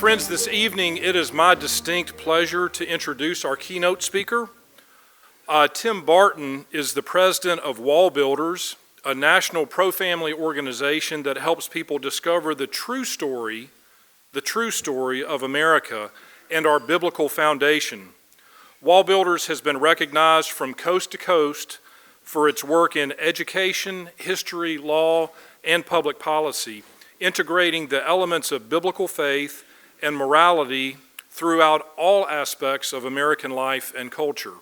Friends, this evening it is my distinct pleasure to introduce our keynote speaker. Tim Barton is the president of Wall Builders, a national pro-family organization that helps people discover the true story of America and our biblical foundation. Wall Builders has been recognized from coast to coast for its work in education, history, law, and public policy, integrating the elements of biblical faith and morality throughout all aspects of American life and culture.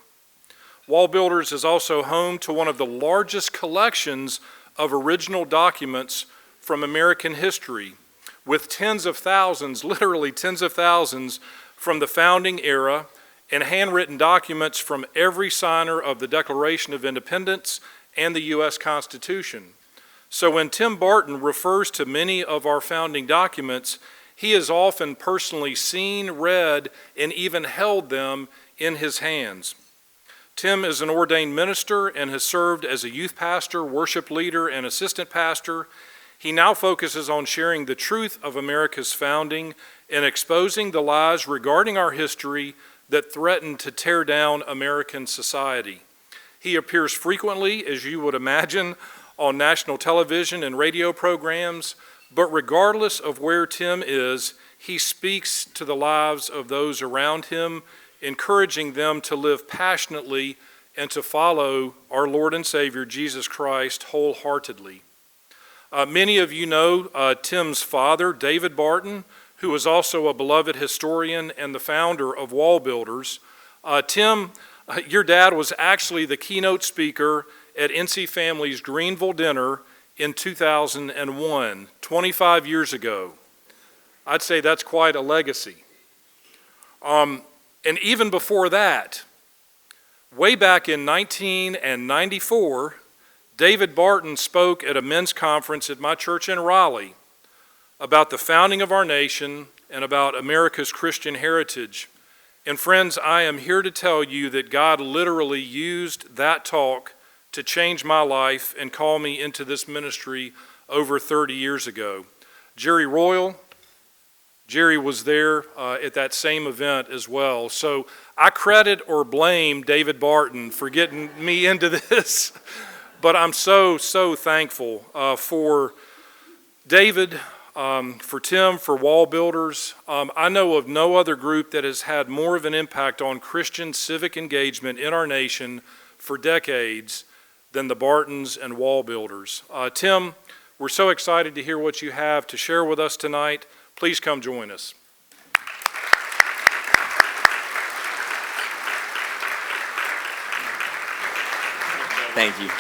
Wall Builders is also home to one of the largest collections of original documents from American history, with tens of thousands, literally tens of thousands, from the founding era and handwritten documents from every signer of the Declaration of Independence and the U.S. Constitution. So when Tim Barton refers to many of our founding documents, he has often personally seen, read, and even held them in his hands. Tim is an ordained minister and has served as a youth pastor, worship leader, and assistant pastor. He now focuses on sharing the truth of America's founding and exposing the lies regarding our history that threaten to tear down American society. He appears frequently, as you would imagine, on national television and radio programs, but regardless of where Tim is, he speaks to the lives of those around him, encouraging them to live passionately and to follow our Lord and Savior Jesus Christ wholeheartedly. Many of you know Tim's father, David Barton, who is also a beloved historian and the founder of Wall Builders. Tim, your dad was actually the keynote speaker at NC Family's Greenville Dinner in 2001, 25 years ago. I'd say that's quite a legacy. And even before that, way back in 1994, David Barton spoke at a men's conference at my church in Raleigh about the founding of our nation and about America's Christian heritage. And friends, I am here to tell you that God literally used that talk to change my life and call me into this ministry over 30 years ago. Jerry was there at that same event as well. So I credit or blame David Barton for getting me into this, but I'm so thankful for David, for Tim, for Wall Builders. I know of no other group that has had more of an impact on Christian civic engagement in our nation for decades than the Bartons and Wall Builders. Tim, we're so excited to hear what you have to share with us tonight. Please come join us. Thank you.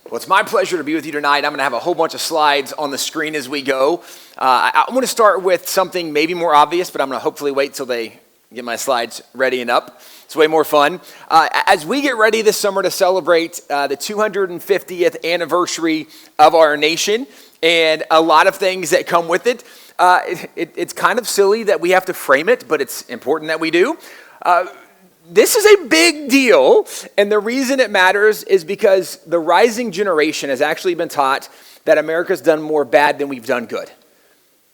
Well, it's my pleasure to be with you tonight. I'm going to have a whole bunch of slides on the screen as we go. I want to start with something maybe more obvious, but I'm going to hopefully wait till they get my slides ready and up. It's way more fun. As we get ready this summer to celebrate the 250th anniversary of our nation and a lot of things that come with it, it's kind of silly that we have to frame it, but it's important that we do. This is a big deal, and the reason it matters is because the rising generation has actually been taught that America's done more bad than we've done good.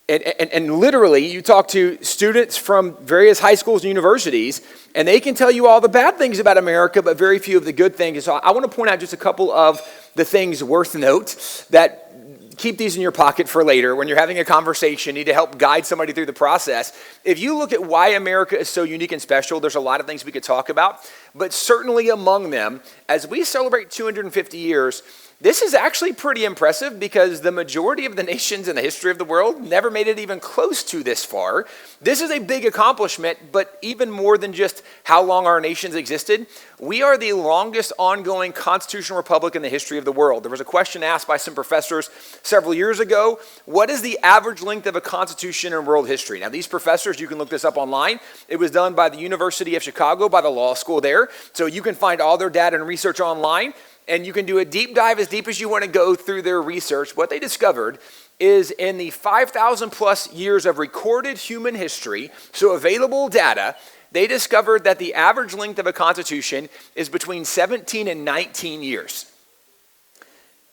And literally, you talk to students from various high schools and universities, and they can tell you all the bad things about America, but very few of the good things. So I want to point out just a couple of the things worth note that keep these in your pocket for later. When you're having a conversation, you need to help guide somebody through the process. If you look at why America is so unique and special, there's a lot of things we could talk about, but certainly among them, as we celebrate 250 years, this is actually pretty impressive because the majority of the nations in the history of the world never made it even close to this far. This is a big accomplishment, but even more than just how long our nations existed, we are the longest ongoing constitutional republic in the history of the world. There was a question asked by some professors several years ago, what is the average length of a constitution in world history? Now, these professors, you can look this up online. It was done by the University of Chicago, by the law school there. So you can find all their data and research online. And you can do a deep dive as deep as you want to go through their research. What they discovered is in the 5,000 plus years of recorded human history, so available data, they discovered that the average length of a constitution is between 17 and 19 years.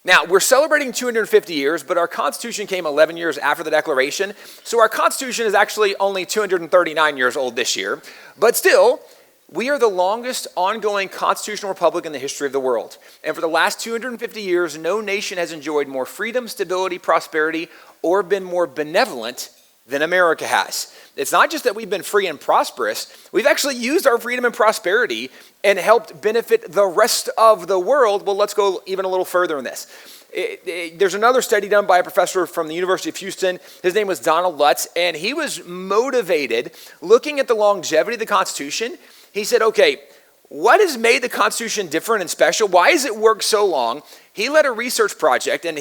Now, we're celebrating 250 years, but our Constitution came 11 years after the Declaration, so our Constitution is actually only 239 years old this year. But still, we are the longest ongoing constitutional republic in the history of the world. And for the last 250 years, no nation has enjoyed more freedom, stability, prosperity, or been more benevolent than America has. It's not just that we've been free and prosperous, we've actually used our freedom and prosperity and helped benefit the rest of the world. Well, let's go even a little further in this. There's another study done by a professor from the University of Houston. His name was Donald Lutz, and he was motivated looking at the longevity of the Constitution. He said, okay, what has made the Constitution different and special? Why has it worked so long? He led a research project, and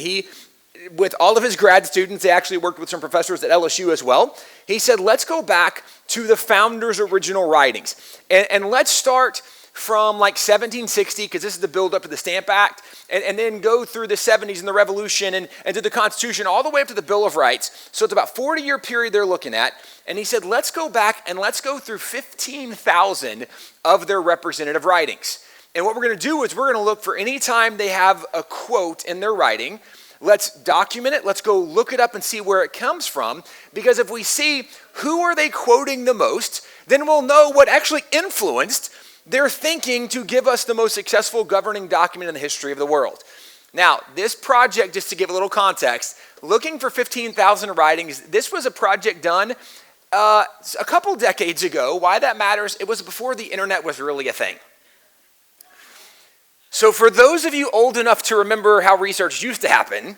with all of his grad students, they actually worked with some professors at LSU as well. He said, let's go back to the founders' original writings. And let's start from like 1760, because this is the build up to the Stamp Act, and then go through the 70s and the Revolution and to the Constitution, all the way up to the Bill of Rights. So it's about a 40-year period they're looking at. And he said, let's go back and let's go through 15,000 of their representative writings. And what we're going to do is we're going to look for any time they have a quote in their writing. Let's document it. Let's go look it up and see where it comes from. Because if we see who are they quoting the most, then we'll know what actually influenced their thinking to give us the most successful governing document in the history of the world. Now, this project, just to give a little context, looking for 15,000 writings, this was a project done a couple decades ago. Why that matters, it was before the internet was really a thing. So for those of you old enough to remember how research used to happen,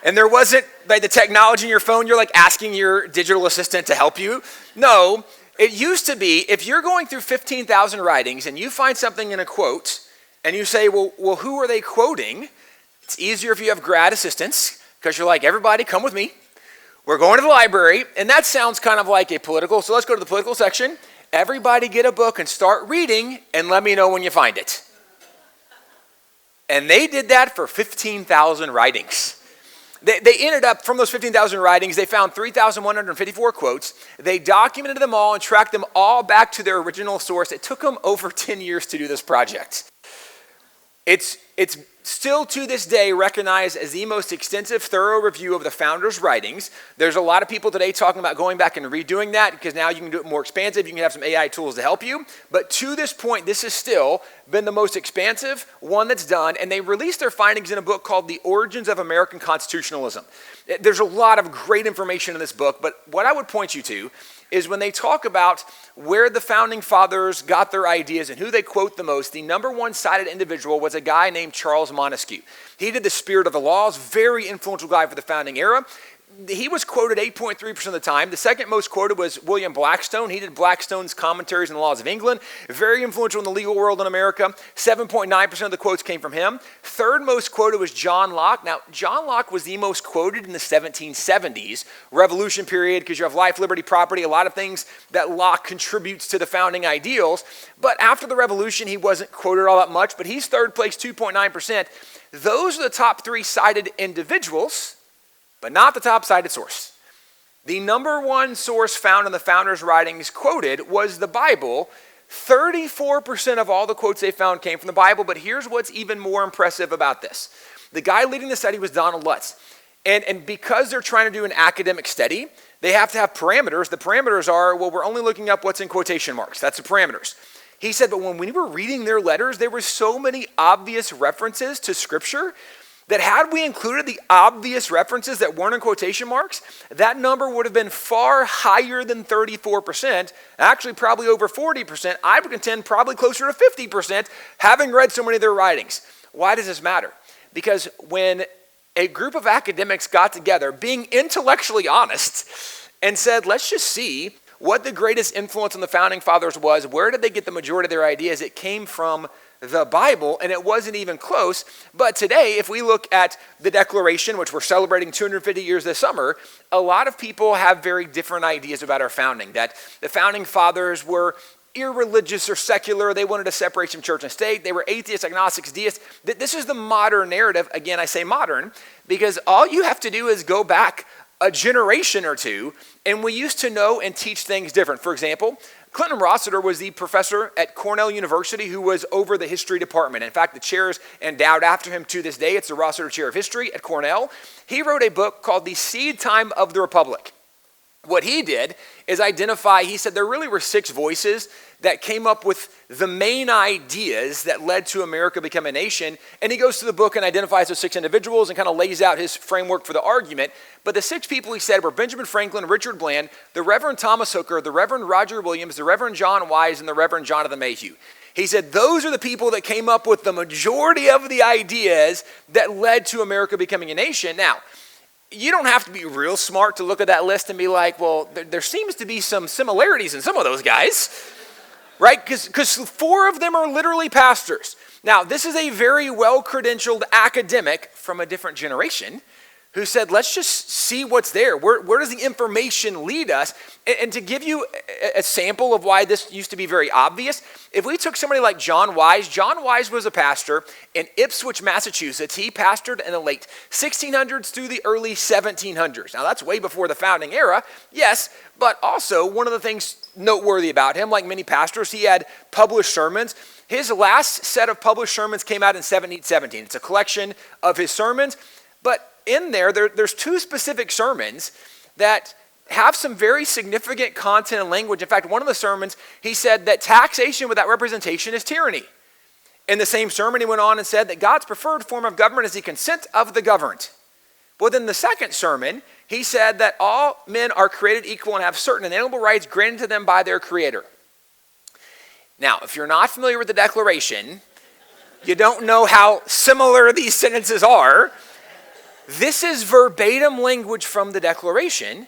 and there wasn't like the technology in your phone, you're like asking your digital assistant to help you. No, it used to be, if you're going through 15,000 writings and you find something in a quote and you say, well, who are they quoting? It's easier if you have grad assistants, because you're like, everybody come with me. We're going to the library, and that sounds kind of like a political, so let's go to the political section. Everybody get a book and start reading, and let me know when you find it. And they did that for 15,000 writings. They ended up, from those 15,000 writings, they found 3,154 quotes. They documented them all and tracked them all back to their original source. It took them over 10 years to do this project. It's still to this day recognized as the most extensive, thorough review of the founders' writings. There's a lot of people today talking about going back and redoing that, because now you can do it more expansive. You can have some AI tools to help you. But to this point, this has still been the most expansive one that's done. And they released their findings in a book called The Origins of American Constitutionalism. There's a lot of great information in this book, but what I would point you to is when they talk about where the founding fathers got their ideas and who they quote the most, the number one cited individual was a guy named Charles Montesquieu. He did The Spirit of the Laws, very influential guy for the founding era. He was quoted 8.3% of the time. The second most quoted was William Blackstone. He did Blackstone's Commentaries on the Laws of England, very influential in the legal world in America. 7.9% of the quotes came from him. Third most quoted was John Locke. Now, John Locke was the most quoted in the 1770s, Revolution period, because you have life, liberty, property, a lot of things that Locke contributes to the founding ideals. But after the Revolution, he wasn't quoted all that much, but he's third place, 2.9%. Those are the top three cited individuals, but not the top cited source. The number one source found in the founders' writings quoted was the Bible. 34% of all the quotes they found came from the Bible, but here's what's even more impressive about this. The guy leading the study was Donald Lutz. And because they're trying to do an academic study, they have to have parameters. The parameters are, well, we're only looking up what's in quotation marks. That's the parameters. He said, but when we were reading their letters, there were so many obvious references to Scripture that had we included the obvious references that weren't in quotation marks, that number would have been far higher than 34%, actually probably over 40%. I would contend probably closer to 50%, having read so many of their writings. Why does this matter? Because when a group of academics got together, being intellectually honest, and said, let's just see what the greatest influence on the founding fathers was, where did they get the majority of their ideas? It came from the Bible, and it wasn't even close. But today, if we look at the Declaration, which we're celebrating 250 years this summer, a lot of people have very different ideas about our founding, that the founding fathers were irreligious or secular. They wanted a separation of church and state. They were atheists, agnostics, deists. This is the modern narrative. Again, I say modern because all you have to do is go back a generation or two, and we used to know and teach things different. For example, Clinton Rossiter was the professor at Cornell University who was over the history department. In fact, the chair is endowed after him to this day. It's the Rossiter Chair of History at Cornell. He wrote a book called The Seed Time of the Republic. What he did is identify, he said there really were 6 voices that came up with the main ideas that led to America becoming a nation. And he goes through the book and identifies those 6 individuals and kind of lays out his framework for the argument. But the 6 people he said were Benjamin Franklin, Richard Bland, the Reverend Thomas Hooker, the Reverend Roger Williams, the Reverend John Wise, and the Reverend Jonathan Mayhew. He said those are the people that came up with the majority of the ideas that led to America becoming a nation. Now, you don't have to be real smart to look at that list and be like, well, there seems to be some similarities in some of those guys, right? Because 4 of them are literally pastors. Now, this is a very well-credentialed academic from a different generation who said, let's just see what's there. Where does the information lead us? And to give you a sample of why this used to be very obvious, if we took somebody like John Wise was a pastor in Ipswich, Massachusetts. He pastored in the late 1600s through the early 1700s. Now, that's way before the founding era, yes, but also one of the things noteworthy about him, like many pastors, he had published sermons. His last set of published sermons came out in 1717. It's a collection of his sermons, but in there's 2 specific sermons that have some very significant content and language. In fact, one of the sermons, he said that taxation without representation is tyranny. In the same sermon, he went on and said that God's preferred form of government is the consent of the governed. But in the second sermon, he said that all men are created equal and have certain inalienable rights granted to them by their Creator. Now, if you're not familiar with the Declaration, you don't know how similar these sentences are. This is verbatim language from the Declaration,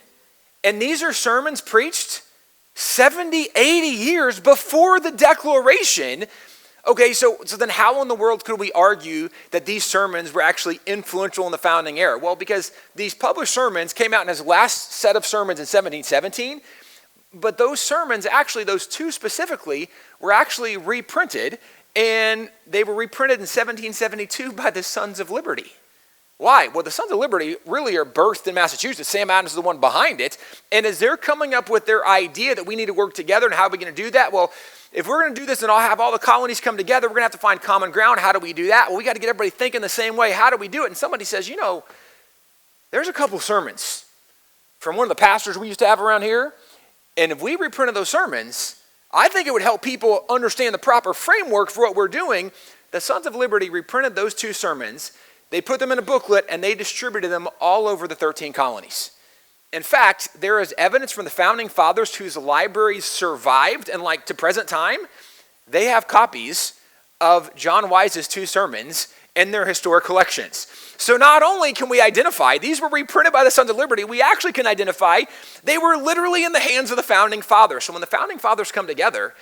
and these are sermons preached 70, 80 years before the Declaration. Okay, so then how in the world could we argue that these sermons were actually influential in the founding era? Well, because these published sermons came out in his last set of sermons in 1717, but those sermons, actually those 2 specifically, were actually reprinted, and they were reprinted in 1772 by the Sons of Liberty. Why? Well, the Sons of Liberty really are birthed in Massachusetts. Sam Adams is the one behind it. And as they're coming up with their idea that we need to work together, and how are we going to do that? Well, if we're going to do this and I'll have all the colonies come together, we're going to have to find common ground. How do we do that? Well, we got to get everybody thinking the same way. How do we do it? And somebody says, there's a couple sermons from one of the pastors we used to have around here. And if we reprinted those sermons, I think it would help people understand the proper framework for what we're doing. The Sons of Liberty reprinted those 2 sermons. They put them in a booklet and they distributed them all over the 13 colonies. In fact, there is evidence from the founding fathers whose libraries survived and to present time, they have copies of John Wise's 2 sermons in their historic collections. So not only can we identify, these were reprinted by the Sons of Liberty, we actually can identify they were literally in the hands of the founding fathers. So when the founding fathers come together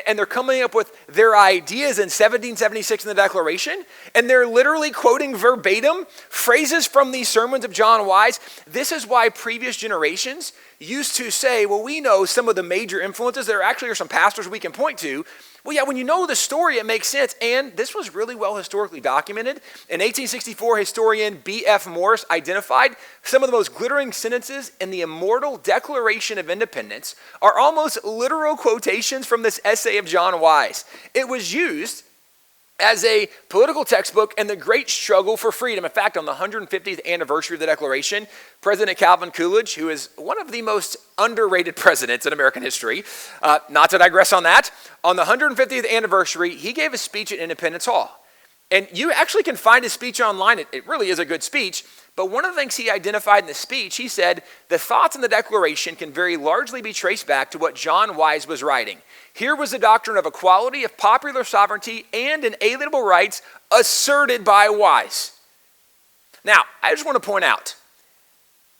and they're coming up with their ideas in 1776 in the Declaration, and they're literally quoting verbatim phrases from these sermons of John Wise, this is why previous generations used to say, well, we know some of the major influences. There actually are some pastors we can point to. Well, yeah, when you know the story, it makes sense. And this was really well historically documented. In 1864, historian B.F. Morris identified some of the most glittering sentences in the immortal Declaration of Independence are almost literal quotations from this essay of John Wise. It was used as a political textbook in the great struggle for freedom. In fact, on the 150th anniversary of the Declaration, President Calvin Coolidge, who is one of the most underrated presidents in American history, not to digress on that, on the 150th anniversary, he gave a speech at Independence Hall. And you actually can find his speech online. It really is a good speech. But one of the things he identified in the speech, he said, the thoughts in the Declaration can very largely be traced back to what John Wise was writing. Here was the doctrine of equality, of popular sovereignty, and inalienable rights asserted by Wise. Now, I just want to point out,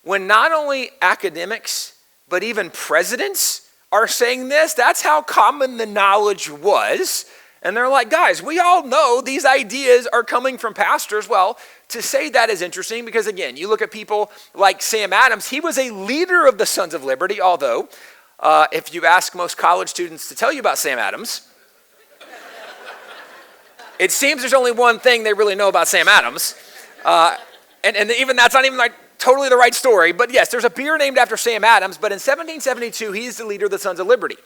when not only academics, but even presidents are saying this, that's how common the knowledge was. And they're like, guys, we all know these ideas are coming from pastors. Well, to say that is interesting because, again, you look at people like Sam Adams. He was a leader of the Sons of Liberty, although if you ask most college students to tell you about Sam Adams, it seems there's only one thing they really know about Sam Adams. And even that's not even totally the right story, but yes, there's a beer named after Sam Adams, but in 1772, he's the leader of the Sons of Liberty.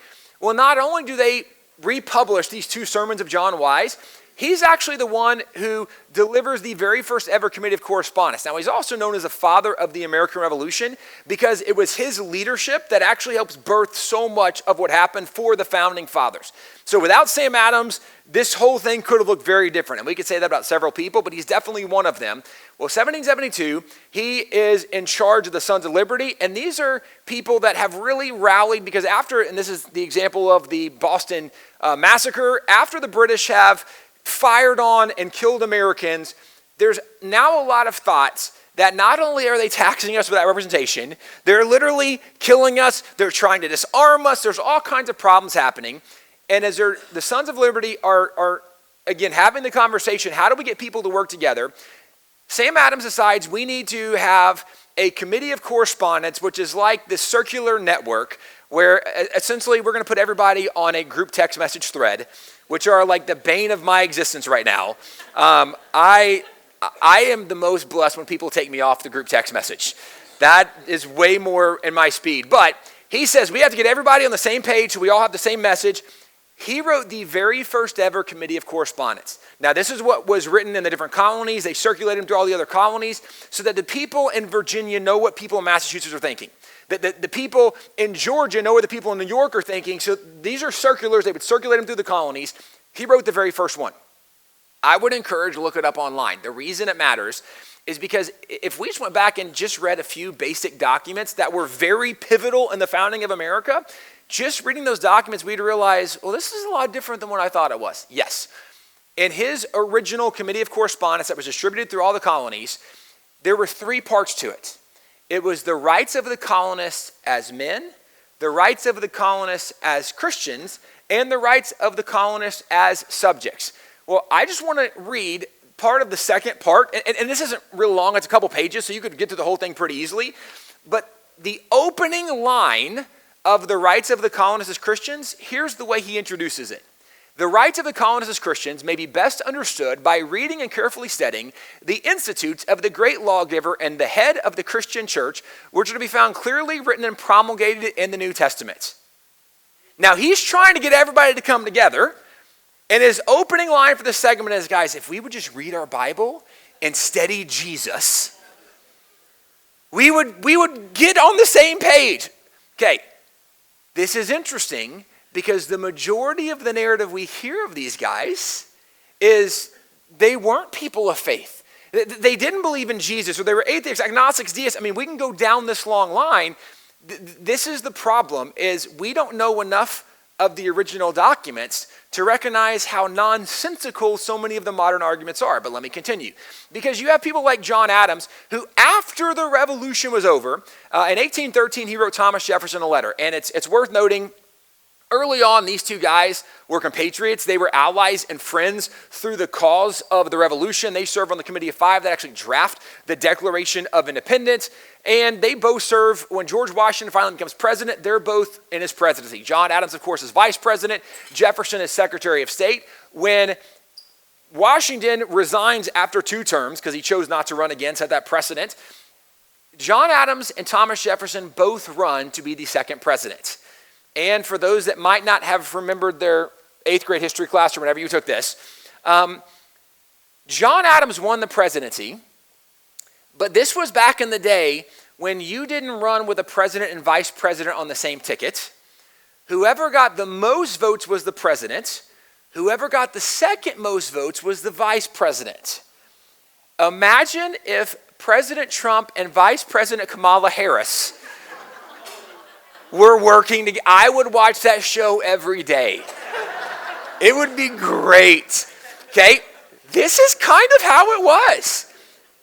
Well, not only do they republish these two sermons of John Wise, he's actually the one who delivers the very first ever Committee of Correspondence. Now, he's also known as the father of the American Revolution because it was his leadership that actually helps birth so much of what happened for the founding fathers. So without Sam Adams, this whole thing could have looked very different. And we could say that about several people, but he's definitely one of them. Well, 1772, he is in charge of the Sons of Liberty, and these are people that have really rallied because after, and this is the example of the Boston Massacre, after the British have fired on and killed Americans, there's now a lot of thoughts that not only are they taxing us without representation, they're literally killing us, they're trying to disarm us, there's all kinds of problems happening. And as the Sons of Liberty are again, having the conversation, how do we get people to work together? Sam Adams decides we need to have a committee of correspondence, which is like this circular network where essentially we're going to put everybody on a group text message thread, which are like the bane of my existence right now. I am the most blessed when people take me off the group text message. That is way more in my speed. But he says we have to get everybody on the same page so we all have the same message. He wrote the very first ever Committee of Correspondence. Now, this is what was written in the different colonies. They circulated them through all the other colonies so that the people in Virginia know what people in Massachusetts are thinking. The people in Georgia know what the people in New York are thinking. So these are circulars. They would circulate them through the colonies. He wrote the very first one. I would encourage to look it up online. The reason it matters is because if we just went back and just read a few basic documents that were very pivotal in the founding of America, just reading those documents, we'd realize, well, this is a lot different than what I thought it was. Yes. In his original Committee of Correspondence that was distributed through all the colonies, there were three parts to it. It was the rights of the colonists as men, the rights of the colonists as Christians, and the rights of the colonists as subjects. Well, I just want to read part of the second part, and this isn't real long, it's a couple pages, so you could get through the whole thing pretty easily, but the opening line of the rights of the colonists as Christians, here's the way he introduces it. The rights of the colonists as Christians may be best understood by reading and carefully studying the institutes of the great lawgiver and the head of the Christian church, which are to be found clearly written and promulgated in the New Testament. Now, he's trying to get everybody to come together, and his opening line for this segment is, guys, if we would just read our Bible and study Jesus, we would get on the same page. Okay. This is interesting because the majority of the narrative we hear of these guys is they weren't people of faith. They didn't believe in Jesus, or they were atheists, agnostics, deists. I mean, we can go down this long line. This is the problem, is we don't know enough of the original documents to recognize how nonsensical so many of the modern arguments are. But let me continue. Because you have people like John Adams, who after the revolution was over, in 1813, he wrote Thomas Jefferson a letter. And it's worth noting, early on, these two guys were compatriots. They were allies and friends through the cause of the revolution. They served on the Committee of Five that actually draft the Declaration of Independence. And they both serve, when George Washington finally becomes president, they're both in his presidency. John Adams, of course, is vice president. Jefferson is Secretary of State. When Washington resigns after 2 terms, because he chose not to run again, set that precedent, John Adams and Thomas Jefferson both run to be the second president. And for those that might not have remembered their 8th grade history class or whenever you took this, John Adams won the presidency, but this was back in the day when you didn't run with a president and vice president on the same ticket. Whoever got the most votes was the president. Whoever got the second most votes was the vice president. Imagine if President Trump and Vice President Kamala Harris were working together. I would watch that show every day. It would be great. Okay, this is kind of how it was.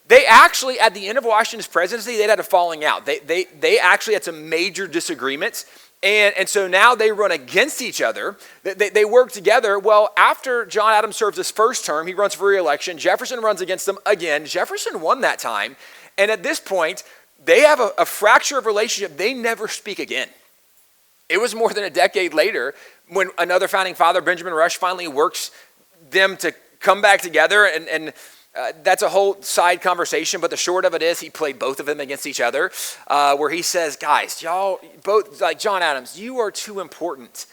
They actually, at the end of Washington's presidency, they had a falling out. They actually had some major disagreements. And so now they run against each other. They work together. Well, after John Adams serves his first term, he runs for re-election. Jefferson runs against them again. Jefferson won that time. And at this point, they have a fracture of relationship. They never speak again. It was more than a decade later when another founding father, Benjamin Rush, finally works them to come back together. And That's a whole side conversation, but the short of it is he played both of them against each other, where he says, guys, y'all both, like John Adams, you are too important.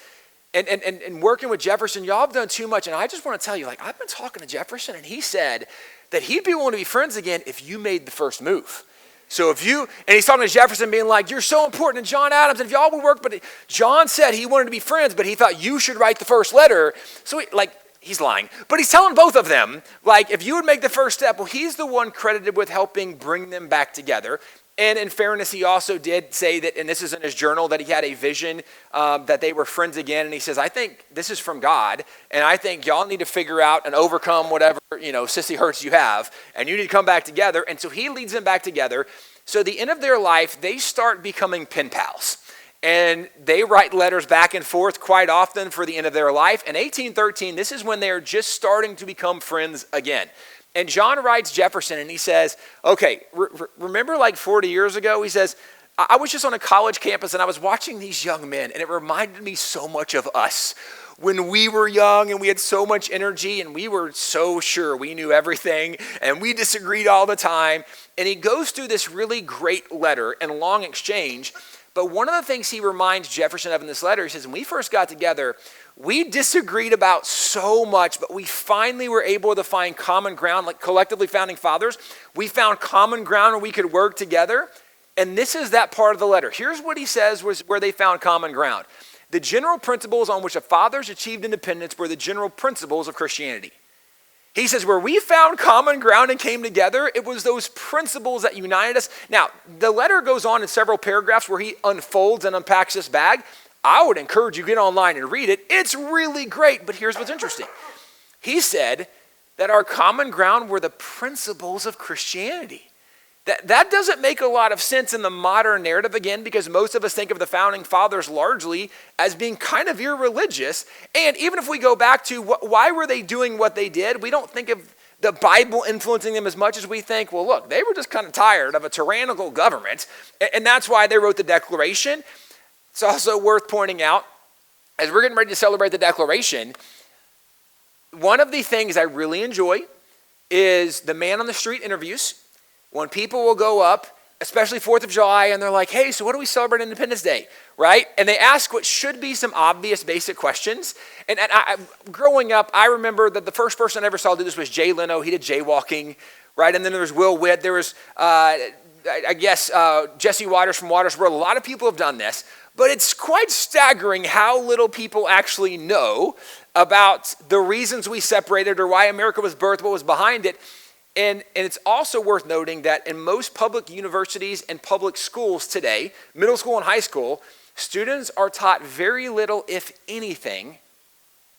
And working with Jefferson, y'all have done too much. And I just want to tell you, like, I've been talking to Jefferson, and he said that he'd be willing to be friends again if you made the first move. So and he's talking to Jefferson being like, you're so important to John Adams, and if y'all would work, but John said he wanted to be friends, but he thought you should write the first letter. So he's lying, but he's telling both of them, like, if you would make the first step, well, he's the one credited with helping bring them back together. And in fairness, he also did say that, and this is in his journal, that he had a vision that they were friends again. And he says, I think this is from God, and I think y'all need to figure out and overcome whatever, sissy hurts you have, and you need to come back together. And so he leads them back together. So the end of their life, they start becoming pen pals. And they write letters back and forth quite often for the end of their life. In 1813, this is when they're just starting to become friends again. And John writes Jefferson, and he says, okay, remember like 40 years ago? He says, I was just on a college campus, and I was watching these young men, and it reminded me so much of us when we were young, and we had so much energy, and we were so sure we knew everything, and we disagreed all the time. And he goes through this really great letter and long exchange. But one of the things he reminds Jefferson of in this letter, he says, when we first got together, we disagreed about so much, but we finally were able to find common ground, like collectively founding fathers. We found common ground where we could work together. And this is that part of the letter. Here's what he says was where they found common ground. The general principles on which the fathers achieved independence were the general principles of Christianity. He says, where we found common ground and came together, it was those principles that united us. Now, the letter goes on in several paragraphs where he unfolds and unpacks this bag. I would encourage you to get online and read it. It's really great, but here's what's interesting. He said that our common ground were the principles of Christianity. That doesn't make a lot of sense in the modern narrative, again, because most of us think of the founding fathers largely as being kind of irreligious. And even if we go back to why were they doing what they did, we don't think of the Bible influencing them as much as we think, well, look, they were just kind of tired of a tyrannical government, and that's why they wrote the Declaration. It's also worth pointing out, as we're getting ready to celebrate the Declaration, one of the things I really enjoy is the man on the street interviews. When people will go up, especially 4th of July, and they're like, hey, so what do we celebrate Independence Day, right? And they ask what should be some obvious basic questions. And growing up, I remember that the first person I ever saw do this was Jay Leno. He did jaywalking, right? And then there was Will Witt. There was, Jesse Waters from Waters World. A lot of people have done this. But it's quite staggering how little people actually know about the reasons we separated or why America was birthed, what was behind it. And it's also worth noting that in most public universities and public schools today, middle school and high school, students are taught very little, if anything,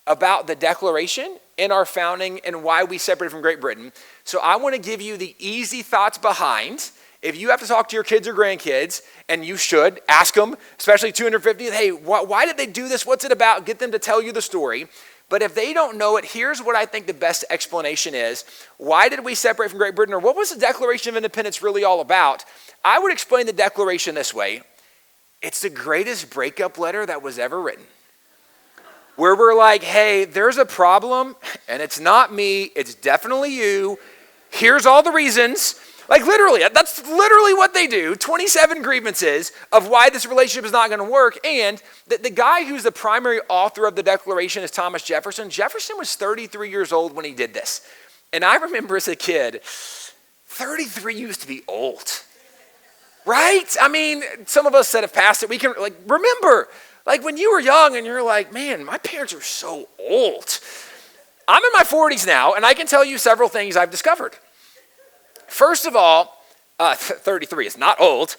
about the Declaration and our founding and why we separated from Great Britain. So I want to give you the easy thoughts behind. If you have to talk to your kids or grandkids, and you should, ask them, especially 250th, hey, why did they do this? What's it about? Get them to tell you the story. But if they don't know it, here's what I think the best explanation is. Why did we separate from Great Britain? Or what was the Declaration of Independence really all about? I would explain the Declaration this way. It's the greatest breakup letter that was ever written. Where we're like, hey, there's a problem, and it's not me, it's definitely you. Here's all the reasons. Like literally, that's literally what they do. 27 grievances of why this relationship is not going to work. And the guy who's the primary author of the Declaration is Thomas Jefferson. Jefferson was 33 years old when he did this. And I remember as a kid, 33 used to be old. Right? I mean, some of us that have passed it, we can remember, when you were young and you're like, man, my parents are so old. I'm in my 40s now, and I can tell you several things I've discovered. First of all, 33 is not old.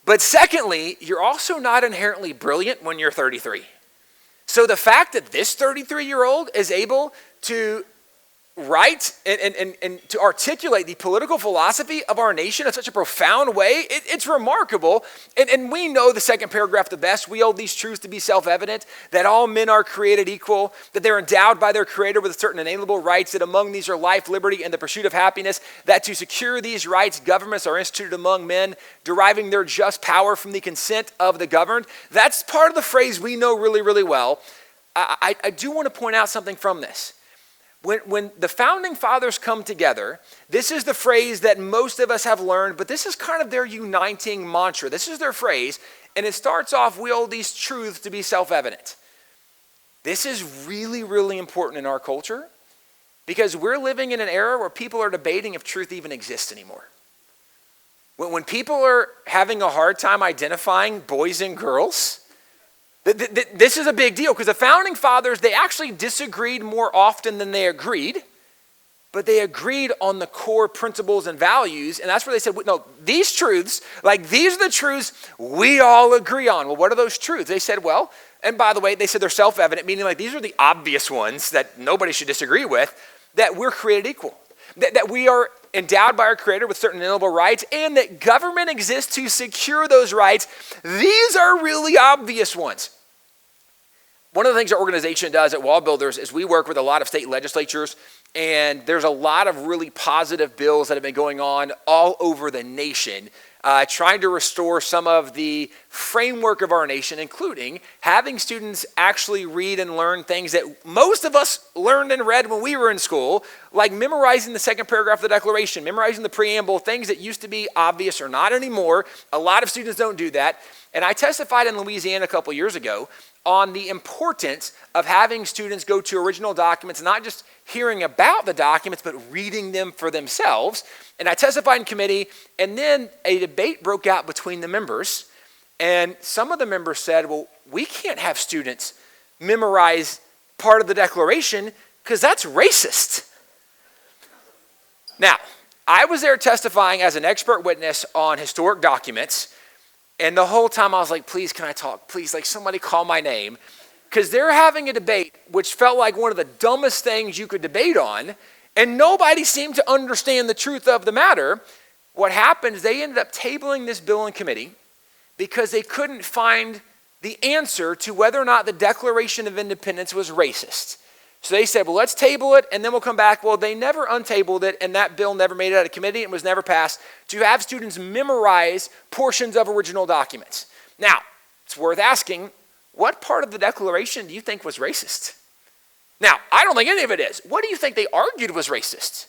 But secondly, you're also not inherently brilliant when you're 33. So the fact that this 33-year-old is able to write and to articulate the political philosophy of our nation in such a profound way, it's remarkable. And we know the second paragraph the best. We hold these truths to be self-evident, that all men are created equal, that they're endowed by their Creator with certain inalienable rights, that among these are life, liberty, and the pursuit of happiness, that to secure these rights, governments are instituted among men, deriving their just power from the consent of the governed. That's part of the phrase we know really, really well. I do want to point out something from this. When the founding fathers come together, this is the phrase that most of us have learned, but this is kind of their uniting mantra. This is their phrase, and it starts off, we hold these truths to be self-evident. This is really, really important in our culture because we're living in an era where people are debating if truth even exists anymore. When people are having a hard time identifying boys and girls, this is a big deal because the founding fathers, they actually disagreed more often than they agreed, but they agreed on the core principles and values, and that's where they said, no, these truths, like these are the truths we all agree on. Well, what are those truths? They said, well, and by the way, they said they're self-evident, meaning like these are the obvious ones that nobody should disagree with, that we're created equal, that we are endowed by our Creator with certain inalienable rights, and that government exists to secure those rights. These are really obvious ones. One of the things our organization does at Wall Builders is we work with a lot of state legislatures, and there's a lot of really positive bills that have been going on all over the nation, trying to restore some of the framework of our nation, including having students actually read and learn things that most of us learned and read when we were in school, like memorizing the second paragraph of the Declaration, memorizing the preamble, things that used to be obvious or not anymore. A lot of students don't do that. And I testified in Louisiana a couple years ago on the importance of having students go to original documents, not just hearing about the documents, but reading them for themselves. And I testified in committee, and then a debate broke out between the members. And some of the members said, well, we can't have students memorize part of the Declaration because that's racist. Now, I was there testifying as an expert witness on historic documents. And the whole time I was like, please, can I talk? Please, like somebody call my name. Because they're having a debate which felt like one of the dumbest things you could debate on. And nobody seemed to understand the truth of the matter. What happened is they ended up tabling this bill in committee because they couldn't find the answer to whether or not the Declaration of Independence was racist. So they said, well, let's table it, and then we'll come back. Well, they never untabled it, and that bill never made it out of committee and was never passed to have students memorize portions of original documents. Now, it's worth asking, what part of the Declaration do you think was racist? Now, I don't think any of it is. What do you think they argued was racist?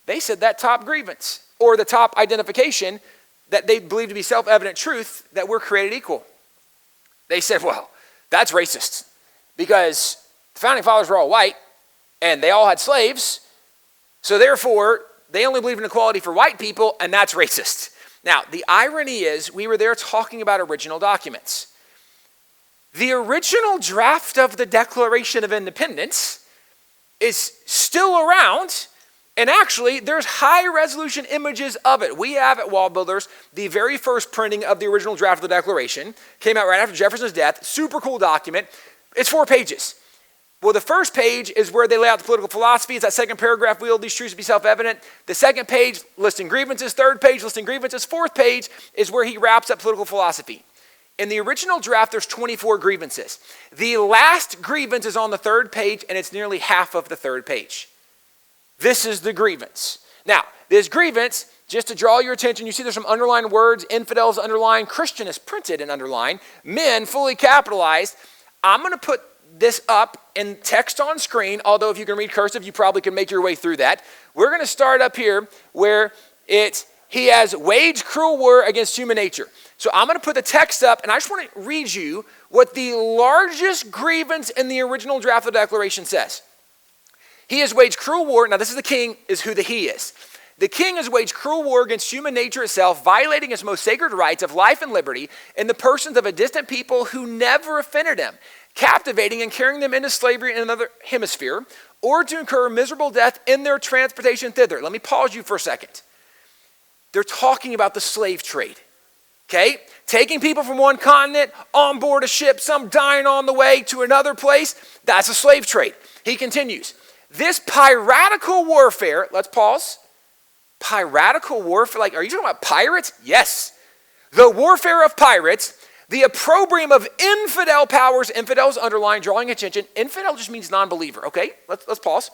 They said that top grievance, or the top identification that they believe to be self-evident truth, that we're created equal. They said, well, that's racist because the founding fathers were all white, and they all had slaves, so therefore, they only believe in equality for white people, and that's racist. Now, the irony is, we were there talking about original documents. The original draft of the Declaration of Independence is still around, and actually, there's high-resolution images of it. We have at Wall Builders the very first printing of the original draft of the Declaration. Came out right after Jefferson's death. Super cool document. It's 4 pages. Well, the first page is where they lay out the political philosophy. It's that second paragraph, we hold these truths to be self-evident. The second page, listing grievances. Third page, listing grievances. Fourth page is where he wraps up political philosophy. In the original draft, there's 24 grievances. The last grievance is on the third page, and it's nearly half of the third page. This is the grievance. Now, this grievance, just to draw your attention, you see there's some underlined words. Infidels underlined. Christian is printed and underlined. Men fully capitalized. I'm going to put this up in text on screen, although if you can read cursive, you probably can make your way through that. We're going to start up here where he has waged cruel war against human nature. So I'm going to put the text up, and I just want to read you what the largest grievance in the original draft of the Declaration says. He has waged cruel war. Now, this is the king, is who the he is. The king has waged cruel war against human nature itself, violating its most sacred rights of life and liberty in the persons of a distant people who never offended him, captivating and carrying them into slavery in another hemisphere, or to incur miserable death in their transportation thither. Let me pause you for a second. They're talking about the slave trade, okay? Taking people from one continent on board a ship, some dying on the way to another place. That's a slave trade. He continues. This piratical warfare, let's pause. Piratical warfare, like, are you talking about pirates? Yes. The warfare of pirates, the opprobrium of infidel powers, infidels underline, drawing attention. Infidel just means non-believer, okay? Let's pause.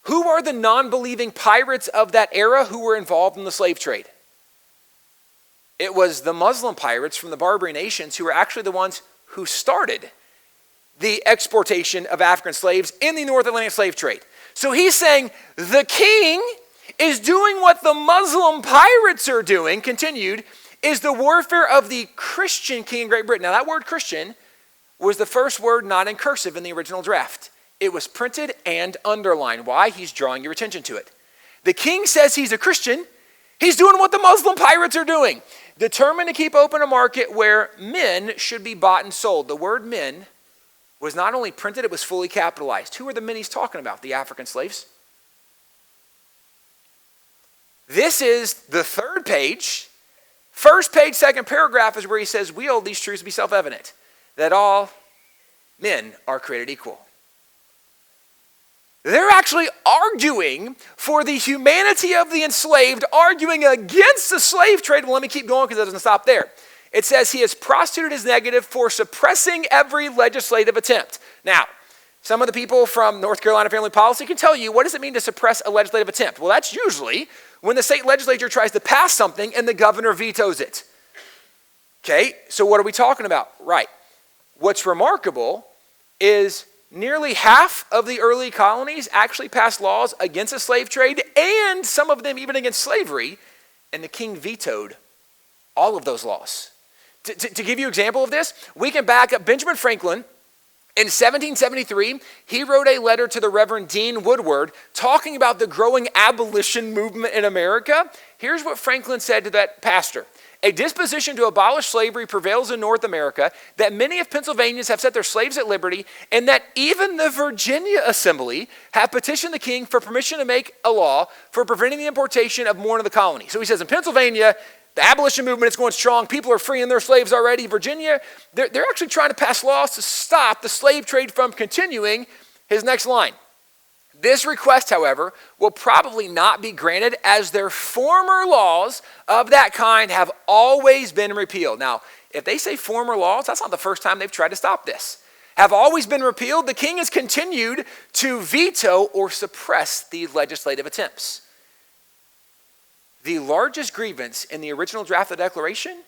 Who are the non-believing pirates of that era who were involved in the slave trade? It was the Muslim pirates from the Barbary nations who were actually the ones who started the exportation of African slaves in the North Atlantic slave trade. So he's saying the king is doing what the Muslim pirates are doing, continued, is the warfare of the Christian king in Great Britain. Now that word Christian was the first word not in cursive in the original draft. It was printed and underlined. Why? He's drawing your attention to it. The king says he's a Christian. He's doing what the Muslim pirates are doing. Determined to keep open a market where men should be bought and sold. The word men was not only printed, it was fully capitalized. Who are the men he's talking about? The African slaves. This is the third page. First page, second paragraph is where he says, we hold these truths to be self-evident, that all men are created equal. They're actually arguing for the humanity of the enslaved, arguing against the slave trade. Well, let me keep going because it doesn't stop there. It says he has prostituted his negative for suppressing every legislative attempt. Now, some of the people from North Carolina Family Policy can tell you, what does it mean to suppress a legislative attempt? Well, that's usually when the state legislature tries to pass something and the governor vetoes it. Okay, so what are we talking about? Right. What's remarkable is nearly half of the early colonies actually passed laws against the slave trade, and some of them even against slavery, and the king vetoed all of those laws. To give you an example of this, we can back up Benjamin Franklin. In 1773, he wrote a letter to the Reverend Dean Woodward talking about the growing abolition movement in America. Here's what Franklin said to that pastor. A disposition to abolish slavery prevails in North America, that many of Pennsylvanians have set their slaves at liberty, and that even the Virginia Assembly have petitioned the king for permission to make a law for preventing the importation of more into the colony. So he says in Pennsylvania, the abolition movement is going strong. People are freeing their slaves already. Virginia, they're actually trying to pass laws to stop the slave trade from continuing. His next line. This request, however, will probably not be granted, as their former laws of that kind have always been repealed. Now, if they say former laws, that's not the first time they've tried to stop this. Have always been repealed. The king has continued to veto or suppress these legislative attempts. The largest grievance in the original draft of the Declaration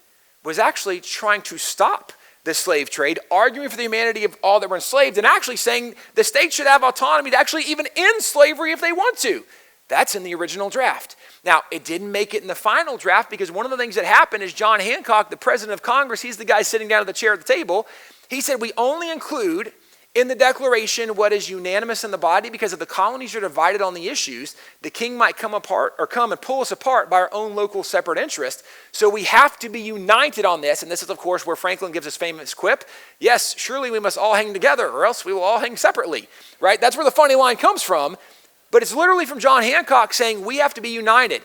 was actually trying to stop the slave trade, arguing for the humanity of all that were enslaved, and actually saying the state should have autonomy to actually even end slavery if they want to. That's in the original draft. Now, it didn't make it in the final draft because one of the things that happened is John Hancock, the president of Congress, he's the guy sitting down at the chair at the table, he said we only include in the Declaration what is unanimous in the body, because if the colonies are divided on the issues, the king might come and pull us apart by our own local separate interest. So we have to be united on this. And this is, of course, where Franklin gives his famous quip. Yes, surely we must all hang together or else we will all hang separately, right? That's where the funny line comes from. But it's literally from John Hancock saying we have to be united.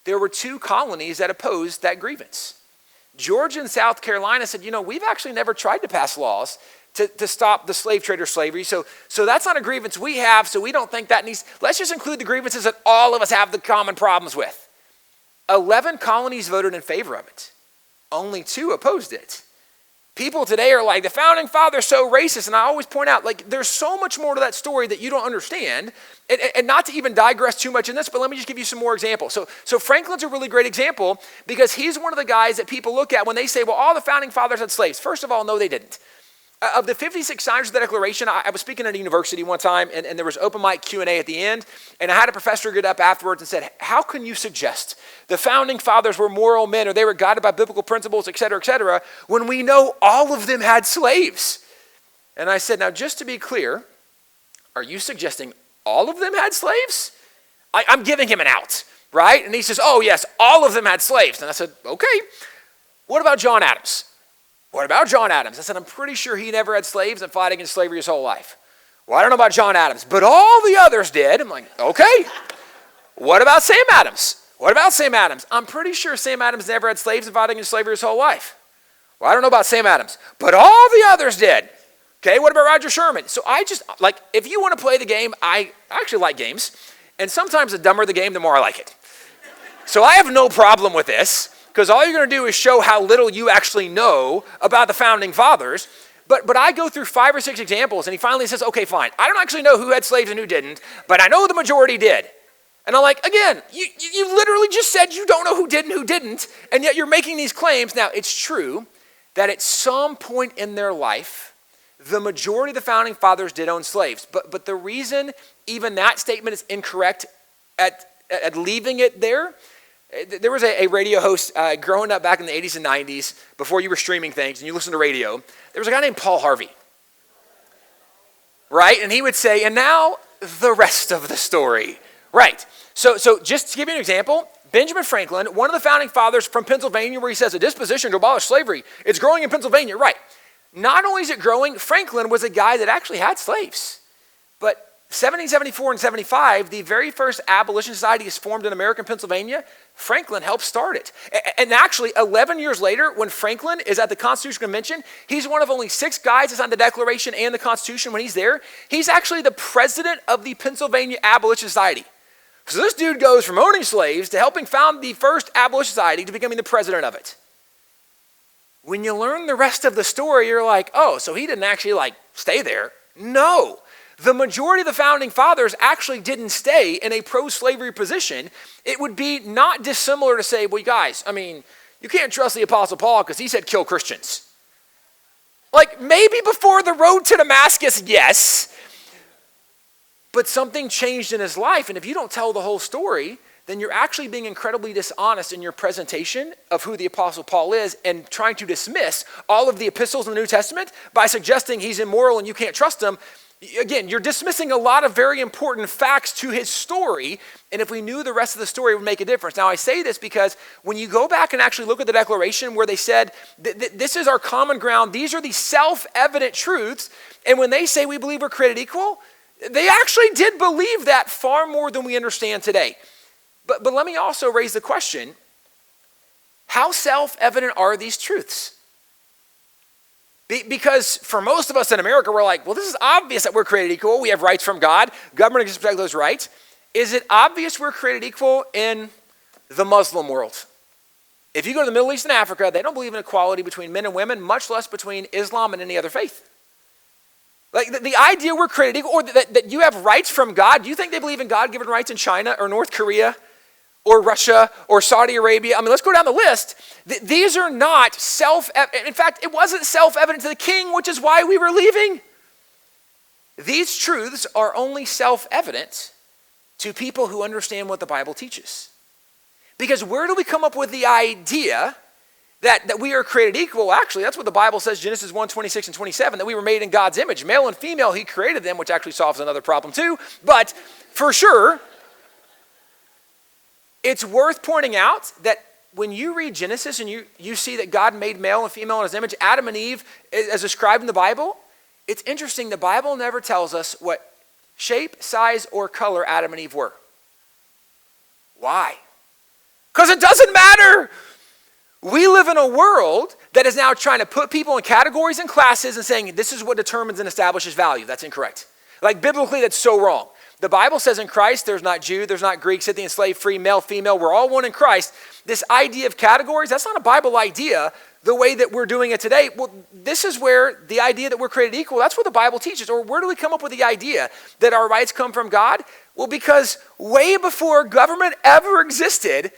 There were two colonies that opposed that grievance. Georgia and South Carolina said, we've actually never tried to pass laws to stop the slave trade or slavery. So that's not a grievance we have, so we don't think that needs, let's just include the grievances that all of us have the common problems with. 11 colonies voted in favor of it. Only 2 opposed it. People today are like, the founding fathers so racist, and I always point out, there's so much more to that story that you don't understand, and not to even digress too much in this, but let me just give you some more examples. So Franklin's a really great example because he's one of the guys that people look at when they say, well, all the founding fathers had slaves. First of all, no, they didn't. Of the 56 signers of the Declaration, I was speaking at a university one time, and there was open mic Q&A at the end, and I had a professor get up afterwards and said, how can you suggest the founding fathers were moral men or they were guided by biblical principles, et cetera, when we know all of them had slaves? And I said, now just to be clear, are you suggesting all of them had slaves? I'm giving him an out, right? And he says, oh yes, all of them had slaves. And I said, okay, what about John Adams? What about John Adams? I said, I'm pretty sure he never had slaves and fought against slavery his whole life. Well, I don't know about John Adams, but all the others did. I'm like, okay. What about Sam Adams? What about Sam Adams? I'm pretty sure Sam Adams never had slaves and fought against slavery his whole life. Well, I don't know about Sam Adams, but all the others did. Okay, what about Roger Sherman? So I just, if you want to play the game, I actually like games. And sometimes the dumber the game, the more I like it. So I have no problem with this, because all you're going to do is show how little you actually know about the founding fathers. But I go through 5 or 6 examples, and he finally says, okay, fine. I don't actually know who had slaves and who didn't, but I know the majority did. And I'm like, again, you literally just said you don't know who did and who didn't, and yet you're making these claims. Now, it's true that at some point in their life, the majority of the founding fathers did own slaves. But the reason even that statement is incorrect at leaving it there was a radio host growing up back in the 80s and 90s, before you were streaming things and you listened to radio. There was a guy named Paul Harvey, right? And he would say, and now the rest of the story, right? So just to give you an example, Benjamin Franklin, one of the founding fathers from Pennsylvania, where he says a disposition to abolish slavery, it's growing in Pennsylvania, right? Not only is it growing, Franklin was a guy that actually had slaves. But 1774 and 75, the very first abolition society is formed in American Pennsylvania. Franklin helped start it. And actually, 11 years later, when Franklin is at the Constitutional Convention, he's one of only 6 guys to sign the Declaration and the Constitution. When he's there, he's actually the president of the Pennsylvania Abolition Society. So this dude goes from owning slaves to helping found the first abolition society to becoming the president of it. When you learn the rest of the story, you're like, oh, so he didn't actually stay there. No. The majority of the founding fathers actually didn't stay in a pro-slavery position. It would be not dissimilar to say, well, guys, I mean, you can't trust the Apostle Paul because he said kill Christians. Maybe before the road to Damascus, yes, but something changed in his life. And if you don't tell the whole story, then you're actually being incredibly dishonest in your presentation of who the Apostle Paul is and trying to dismiss all of the epistles in the New Testament by suggesting he's immoral and you can't trust him. Again, you're dismissing a lot of very important facts to his story, and if we knew the rest of the story, it would make a difference. Now, I say this because when you go back and actually look at the Declaration where they said, this is our common ground, these are the self-evident truths, and when they say we believe we're created equal, they actually did believe that far more than we understand today. But let me also raise the question, how self-evident are these truths? Because for most of us in America, we're like, well, this is obvious that we're created equal. We have rights from God. Government exists to protect those rights. Is it obvious we're created equal in the Muslim world? If you go to the Middle East and Africa, they don't believe in equality between men and women, much less between Islam and any other faith. The idea we're created equal, or that you have rights from God, do you think they believe in God-given rights in China or North Korea or Russia or Saudi Arabia? I mean, let's go down the list. These are not self-evident. In fact, it wasn't self-evident to the king, which is why we were leaving. These truths are only self-evident to people who understand what the Bible teaches. Because where do we come up with the idea that we are created equal? Actually, that's what the Bible says, Genesis 1:26 and 27, that we were made in God's image. Male and female, he created them, which actually solves another problem too. But for sure, it's worth pointing out that when you read Genesis and you see that God made male and female in his image, Adam and Eve, as described in the Bible, it's interesting, the Bible never tells us what shape, size, or color Adam and Eve were. Why? Because it doesn't matter. We live in a world that is now trying to put people in categories and classes and saying this is what determines and establishes value. That's incorrect. Biblically, that's so wrong. The Bible says in Christ, there's not Jew, there's not Greek, Scythian, slave, free, male, female. We're all one in Christ. This idea of categories, that's not a Bible idea the way that we're doing it today. Well, this is where the idea that we're created equal, that's what the Bible teaches. Or where do we come up with the idea that our rights come from God? Well, because way before government ever existed,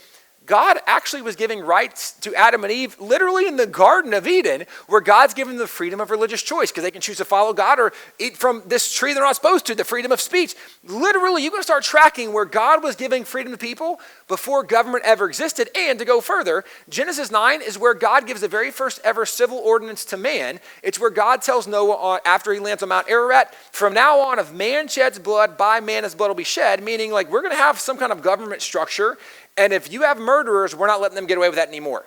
God actually was giving rights to Adam and Eve literally in the Garden of Eden, where God's given them the freedom of religious choice because they can choose to follow God or eat from this tree they're not supposed to, the freedom of speech. Literally, you can start tracking where God was giving freedom to people before government ever existed. And to go further, Genesis 9 is where God gives the very first ever civil ordinance to man. It's where God tells Noah after he lands on Mount Ararat, from now on, if man sheds blood, by man his blood will be shed, meaning we're going to have some kind of government structure. And if you have murderers, we're not letting them get away with that anymore.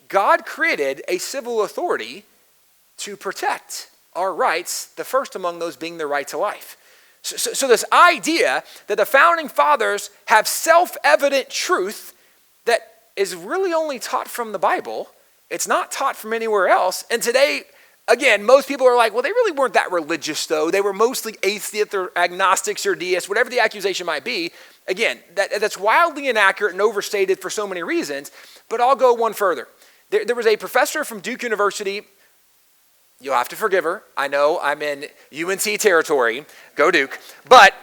God created a civil authority to protect our rights, the first among those being the right to life. So this idea that the founding fathers have self-evident truth that is really only taught from the Bible, it's not taught from anywhere else. And today, again, most people are like, well, they really weren't that religious though. They were mostly atheists or agnostics or deists, whatever the accusation might be. Again, that's wildly inaccurate and overstated for so many reasons, but I'll go one further. There was a professor from Duke University. You'll have to forgive her. I know I'm in UNC territory. Go Duke. But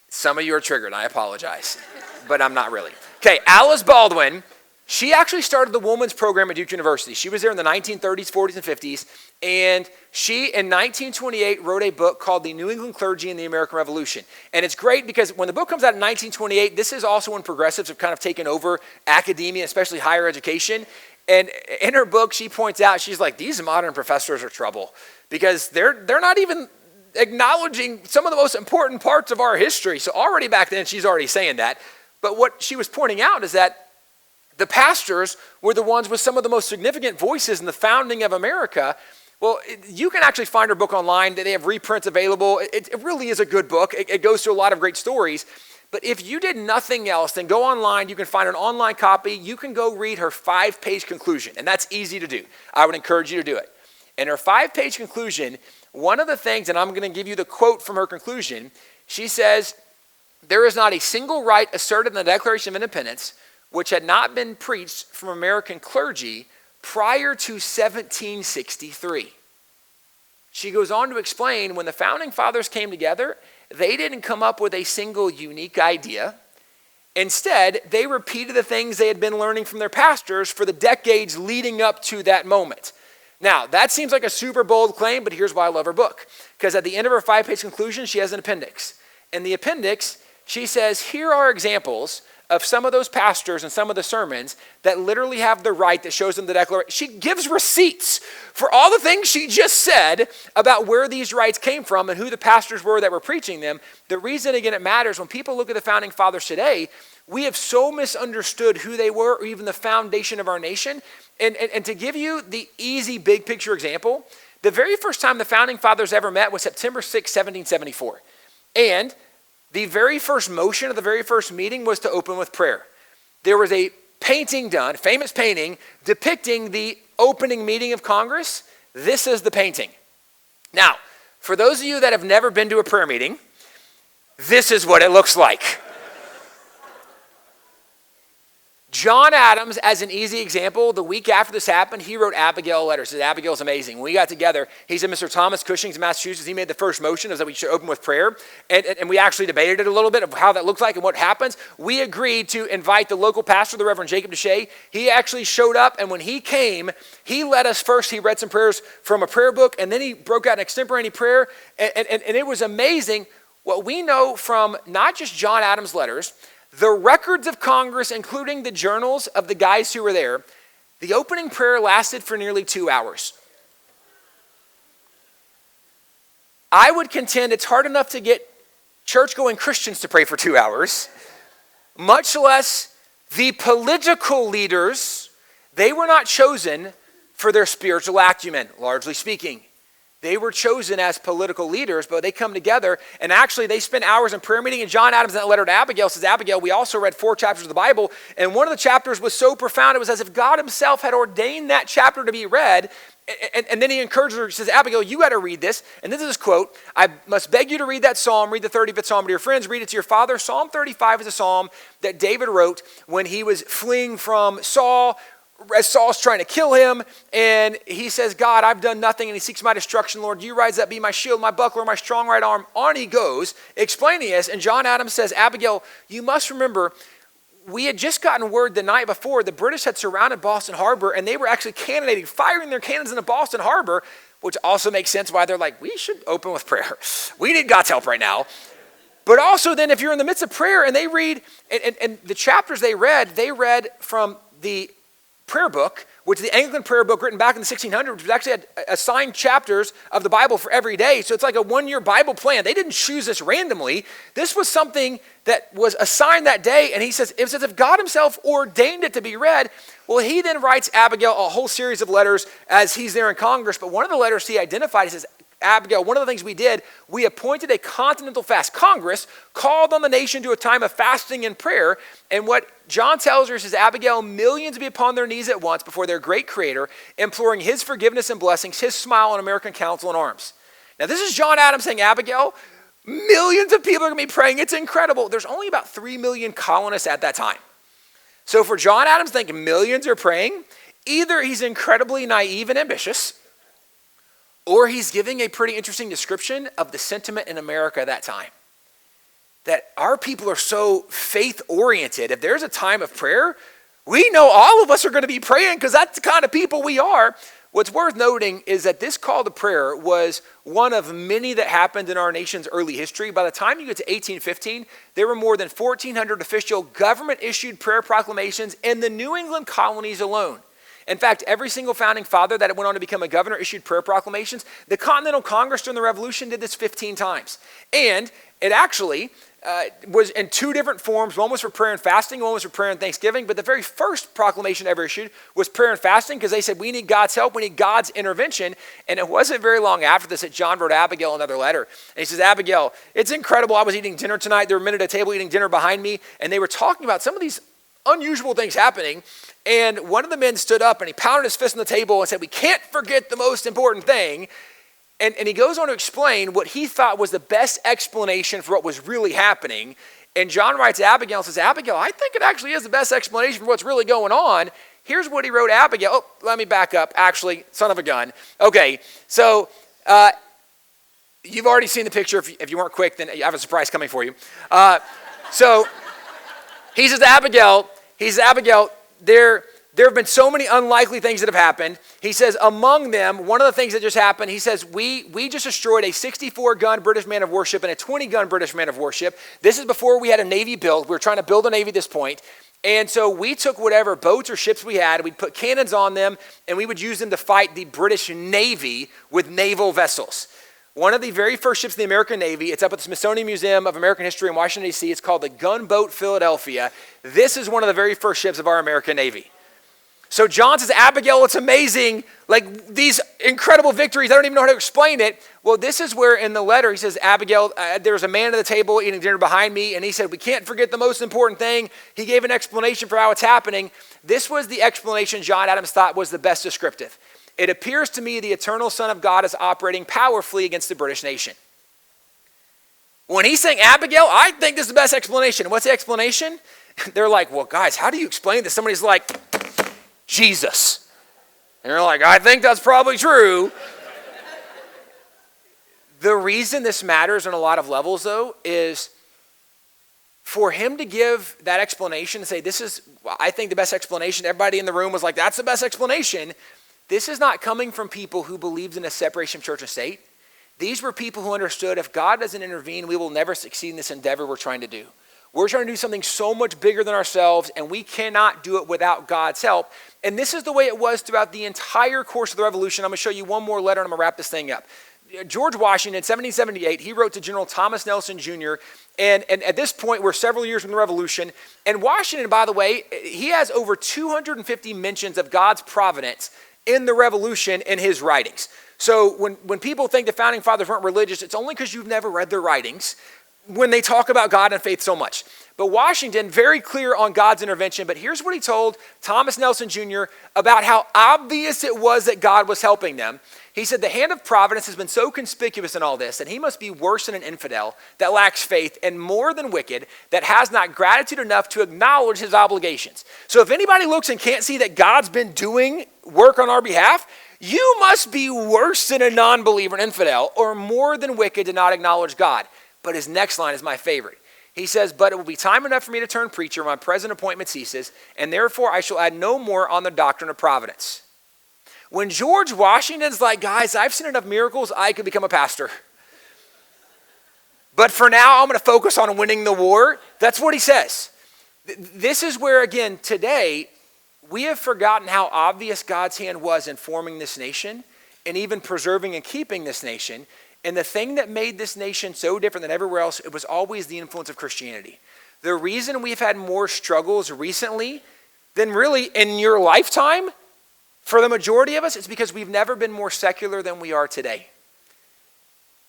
some of you are triggered. I apologize, but I'm not really. Okay, Alice Baldwin She actually started the women's program at Duke University. She was there in the 1930s, 40s, and 50s, and she, in 1928, wrote a book called The New England Clergy and the American Revolution. And it's great because when the book comes out in 1928, this is also when progressives have kind of taken over academia, especially higher education. And in her book, she points out, she's like, these modern professors are trouble because they're not even acknowledging some of the most important parts of our history. So already back then, she's already saying that. But what she was pointing out is that the pastors were the ones with some of the most significant voices in the founding of America. Well, you can actually find her book online. They have reprints available. It really is a good book. It goes through a lot of great stories. But if you did nothing else, then go online. You can find an online copy. You can go read her 5-page conclusion, and that's easy to do. I would encourage you to do it. In her 5-page conclusion, one of the things, and I'm going to give you the quote from her conclusion, she says, "There is not a single right asserted in the Declaration of Independence which had not been preached from American clergy prior to 1763. She goes on to explain when the founding fathers came together, they didn't come up with a single unique idea. Instead, they repeated the things they had been learning from their pastors for the decades leading up to that moment. Now, that seems like a super bold claim, but here's why I love her book. Because at the end of her 5-page conclusion, she has an appendix. In the appendix, she says, here are examples of some of those pastors and some of the sermons that literally have the right that shows them the declaration. She gives receipts for all the things she just said about where these rights came from and who the pastors were that were preaching them. The reason, again, it matters, when people look at the founding fathers today, we have so misunderstood who they were or even the foundation of our nation. And to give you the easy big picture example, the very first time the founding fathers ever met was September 6, 1774. And the very first motion of the very first meeting was to open with prayer. There was a painting done, famous painting, depicting the opening meeting of Congress. This is the painting. Now, for those of you that have never been to a prayer meeting, this is what it looks like. John Adams, as an easy example, the week after this happened, he wrote Abigail a letter. He said, Abigail's amazing. When we got together, he said, Mr. Thomas Cushing's in Massachusetts, he made the first motion is that we should open with prayer. And we actually debated it a little bit of how that looked like and what happens. We agreed to invite the local pastor, the Reverend Jacob Deshay. He actually showed up, and when he came, he led us first. He read some prayers from a prayer book, and then he broke out an extemporaneous prayer. And it was amazing what we know from not just John Adams' letters, the records of Congress, including the journals of the guys who were there. The opening prayer lasted for nearly 2 hours. I would contend it's hard enough to get church-going Christians to pray for 2 hours, much less the political leaders. They were not chosen for their spiritual acumen, largely speaking. They were chosen as political leaders, but they come together, and actually they spend hours in prayer meeting. And John Adams, in that letter to Abigail, says, Abigail, we also read 4 chapters of the Bible, and one of the chapters was so profound, it was as if God himself had ordained that chapter to be read. And then he encourages her, he says, Abigail, you got to read this. And this is his quote, I must beg you to read that psalm, read the 35th psalm to your friends, read it to your father. Psalm 35 is a psalm that David wrote when he was fleeing from Saul, as Saul's trying to kill him, and he says, God, I've done nothing, and he seeks my destruction. Lord, you rise up, be my shield, my buckler, my strong right arm. On he goes, explaining this, and John Adams says, Abigail, you must remember, we had just gotten word the night before the British had surrounded Boston Harbor, and they were actually cannonading, firing their cannons into Boston Harbor, which also makes sense why they're like, we should open with prayer. We need God's help right now. But also then if you're in the midst of prayer, and they read, and the chapters they read from the prayer book, which is the Anglican prayer book written back in the 1600s, which actually had assigned chapters of the Bible for every day. So it's like a 1-year Bible plan. They didn't choose this randomly. This was something that was assigned that day. And he says, it's as if God himself ordained it to be read. Well, he then writes Abigail a whole series of letters as he's there in Congress. But one of the letters he identified, he says, Abigail, one of the things we did, we appointed a Continental fast. Congress called on the nation to a time of fasting and prayer. And what John tells her is, Abigail, millions be upon their knees at once before their great creator, imploring his forgiveness and blessings, his smile on American counsel and arms. Now, this is John Adams saying, Abigail, millions of people are going to be praying. It's incredible. There's only about 3 million colonists at that time. So for John Adams to think millions are praying, either he's incredibly naive and ambitious, or he's giving a pretty interesting description of the sentiment in America at that time. That our people are so faith-oriented. If there's a time of prayer, We know all of us are going to be praying because that's the kind of people we are. What's worth noting is that this call to prayer was one of many that happened in our nation's early history. By the time you get to 1815, there were more than 1,400 official government-issued prayer proclamations in the New England colonies alone. In fact, every single founding father that went on to become a governor issued prayer proclamations. The Continental Congress during the Revolution did this 15 times. And it actually was in two different forms. One was for prayer and fasting, one was for prayer and thanksgiving. But the very first proclamation ever issued was prayer and fasting because they said, we need God's help, we need God's intervention. And it wasn't very long after this that John wrote Abigail another letter. And he says, Abigail, it's incredible. I was eating dinner tonight. There were men at a table eating dinner behind me. And they were talking about some of these unusual things happening. And one of the men stood up and he pounded his fist on the table and said, we can't forget the most important thing. And he goes on to explain what he thought was the best explanation for what was really happening. And John writes to Abigail and says, Abigail, I think it actually is the best explanation for what's really going on. Here's what he wrote Abigail. Oh, let me back up. Actually, son of a gun. Okay, so you've already seen the picture. If you weren't quick, then I have a surprise coming for you. So he says to Abigail, there have been so many unlikely things that have happened. He says, among them, one of the things that just happened, he says, we just destroyed a 64-gun British man of warship and a 20-gun British man of warship. This is before we had a Navy built. We were trying to build a Navy at this point. And so we took whatever boats or ships we had, we'd put cannons on them, and we would use them to fight the British Navy with naval vessels. One of the very first ships in the American Navy, it's up at the Smithsonian Museum of American History in Washington, D.C. It's called the Gunboat Philadelphia. This is one of the very first ships of our American Navy. So John says, Abigail, it's amazing, like these incredible victories. I don't even know how to explain it. Well, this is where in the letter he says, Abigail, there's a man at the table eating dinner behind me, and he said, we can't forget the most important thing. He gave an explanation for how it's happening. This was the explanation John Adams thought was the best descriptive. It appears to me the eternal Son of God is operating powerfully against the British nation. When he's saying, Abigail, I think this is the best explanation. What's the explanation? They're like, well, guys, how do you explain this? Somebody's like, Jesus. And they're like, I think that's probably true. The reason this matters on a lot of levels, though, is for him to give that explanation and say, this is, I think, the best explanation. Everybody in the room was like, that's the best explanation. This is not coming from people who believed in a separation of church and state. These were people who understood if God doesn't intervene, we will never succeed in this endeavor we're trying to do. We're trying to do something so much bigger than ourselves, and we cannot do it without God's help. And this is the way it was throughout the entire course of the Revolution. I'm going to show you one more letter, and I'm going to wrap this thing up. George Washington, in 1778, he wrote to General Thomas Nelson Jr., and at this point, we're several years from the Revolution. And Washington, by the way, he has over 250 mentions of God's providence in the Revolution in his writings. So when people think the Founding Fathers weren't religious, it's only because you've never read their writings when they talk about God and faith so much. But Washington, very clear on God's intervention, but here's what he told Thomas Nelson Jr. about how obvious it was that God was helping them. He said, the hand of providence has been so conspicuous in all this that he must be worse than an infidel that lacks faith and more than wicked that has not gratitude enough to acknowledge his obligations. So if anybody looks and can't see that God's been doing work on our behalf, you must be worse than a non-believer, an infidel, or more than wicked to not acknowledge God. But his next line is my favorite. He says, but it will be time enough for me to turn preacher when my present appointment ceases, and therefore I shall add no more on the doctrine of providence. When George Washington's like, guys, I've seen enough miracles, I could become a pastor. But for now, I'm going to focus on winning the war. That's what he says. This is where, again, today, we have forgotten how obvious God's hand was in forming this nation and even preserving and keeping this nation. And the thing that made this nation so different than everywhere else, it was always the influence of Christianity. The reason we've had more struggles recently than really in your lifetime, for the majority of us, is because we've never been more secular than we are today.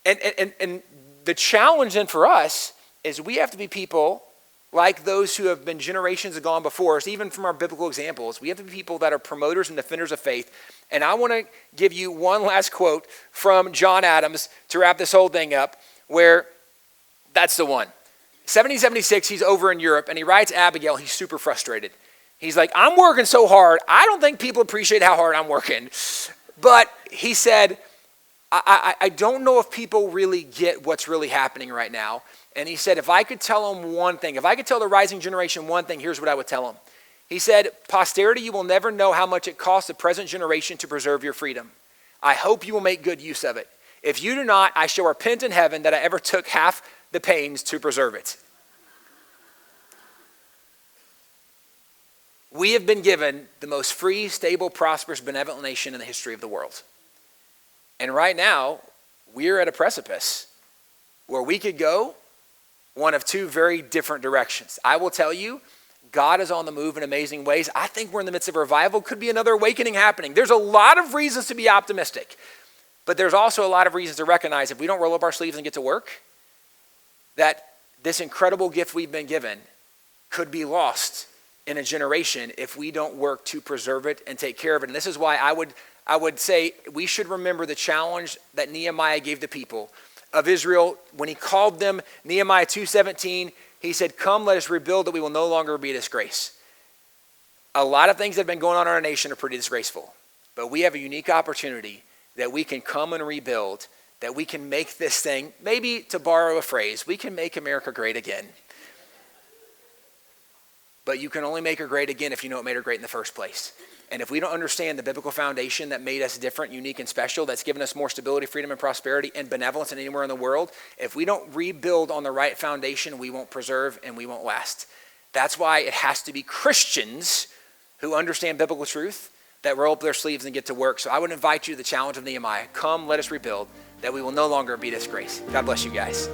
And the challenge then for us is we have to be people like those who have been generations have gone before us, even from our biblical examples. We have to be people that are promoters and defenders of faith. And I want to give you one last quote from John Adams to wrap this whole thing up, where that's the one. 1776, he's over in Europe, and he writes Abigail. He's super frustrated. He's like, I'm working so hard. I don't think people appreciate how hard I'm working. But he said, I don't know if people really get what's really happening right now. And he said, if I could tell them one thing, if I could tell the rising generation one thing, here's what I would tell them. He said, "Posterity, you will never know how much it costs the present generation to preserve your freedom. I hope you will make good use of it. If you do not, I shall repent in heaven that I ever took half the pains to preserve it." We have been given the most free, stable, prosperous, benevolent nation in the history of the world. And right now, we're at a precipice where we could go one of two very different directions. I will tell you, God is on the move in amazing ways. I think we're in the midst of a revival. Could be another awakening happening. There's a lot of reasons to be optimistic, but there's also a lot of reasons to recognize if we don't roll up our sleeves and get to work, that this incredible gift we've been given could be lost in a generation if we don't work to preserve it and take care of it. And this is why I would say we should remember the challenge that Nehemiah gave the people of Israel when he called them. Nehemiah 2:17, he said, "Come, let us rebuild that we will no longer be a disgrace." A lot of things that have been going on in our nation are pretty disgraceful, but we have a unique opportunity that we can come and rebuild, that we can make this thing, maybe to borrow a phrase, we can make America great again. But you can only make her great again if you know what made her great in the first place. And if we don't understand the biblical foundation that made us different, unique, and special, that's given us more stability, freedom, and prosperity, and benevolence than anywhere in the world, if we don't rebuild on the right foundation, we won't preserve and we won't last. That's why it has to be Christians who understand biblical truth that roll up their sleeves and get to work. So I would invite you to the challenge of Nehemiah. Come, let us rebuild, that we will no longer be disgraced. God bless you guys.